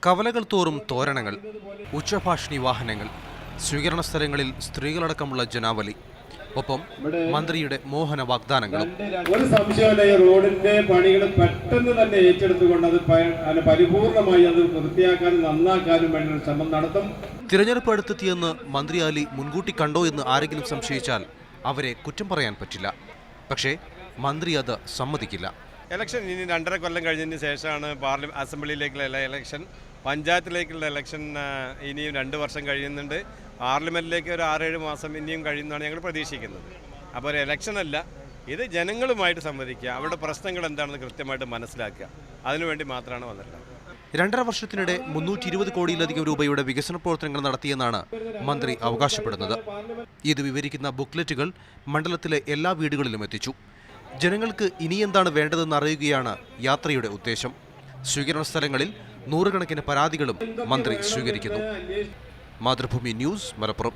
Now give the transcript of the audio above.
കവലകൾ തോറും തോരണങ്ങൾ, ഉച്ചഭാഷിണി വാഹനങ്ങൾ, സ്വീകരണ സ്ഥലങ്ങളിൽ സ്ത്രീകളടക്കമുള്ള ജനാവലി, ഒപ്പം മന്ത്രിയുടെ മോഹന വാഗ്ദാനങ്ങളും. ഒരു സംശയമില്ല, ഈ റോഡിന്റെ പണികൾ പെട്ടെന്ന് തന്നെ ഏറ്റെടുത്തുകൊണ്ട് അത് പരിപൂർണമായി അത് വൃത്തിയാക്കാനും നന്നാക്കാനും വേണ്ടി ഒരു ശ്രമം നടത്തും. തിരഞ്ഞെടുപ്പ് അടുത്തെത്തിയെന്ന് മന്ത്രി അലി മുൻകൂട്ടി കണ്ടോ എന്ന് ആരെങ്കിലും സംശയിച്ചാൽ അവരെ കുറ്റം പറയാൻ പറ്റില്ല. പക്ഷേ മന്ത്രി അത് സമ്മതിക്കില്ല. ഇലക്ഷൻ ഇനി 2.5 കൊല്ലം കഴിഞ്ഞതിന് ശേഷമാണ് അസംബ്ലിയിലേക്കുള്ള ഇലക്ഷൻ. പഞ്ചായത്തിലേക്കുള്ള ഇലക്ഷൻ ഇനിയും 2 വർഷം കഴിയുന്നുണ്ട്. പാർലമെൻറ്റിലേക്ക് ഒരു 6-7 മാസം ഇനിയും കഴിയുന്നതാണ് ഞങ്ങൾ പ്രതീക്ഷിക്കുന്നത്. അപ്പോൾ ഒരു ഇലക്ഷനല്ല, ഇത് ജനങ്ങളുമായിട്ട് സംവദിക്കുക, അവരുടെ പ്രശ്നങ്ങൾ എന്താണെന്ന് കൃത്യമായിട്ട് മനസ്സിലാക്കുക, അതിനുവേണ്ടി മാത്രമാണ് വന്നിട്ടുള്ളത്. 2.5 വർഷത്തിനിടെ 320 കോടിയിലധികം രൂപയുടെ വികസന പ്രവർത്തനങ്ങൾ നടത്തിയെന്നാണ് മന്ത്രി അവകാശപ്പെടുന്നത്. ഇത് വിവരിക്കുന്ന ബുക്ക്ലെറ്റുകൾ മണ്ഡലത്തിലെ എല്ലാ വീടുകളിലും എത്തിച്ചു. ജനങ്ങൾക്ക് ഇനിയെന്താണ് വേണ്ടതെന്ന് അറിയുകയാണ് യാത്രയുടെ ഉദ്ദേശം. സ്വീകരണ സ്ഥലങ്ങളിൽ നൂറുകണക്കിന് പരാതികളും മന്ത്രി സ്വീകരിക്കുന്നു. മാതൃഭൂമി ന്യൂസ്, മലപ്പുറം.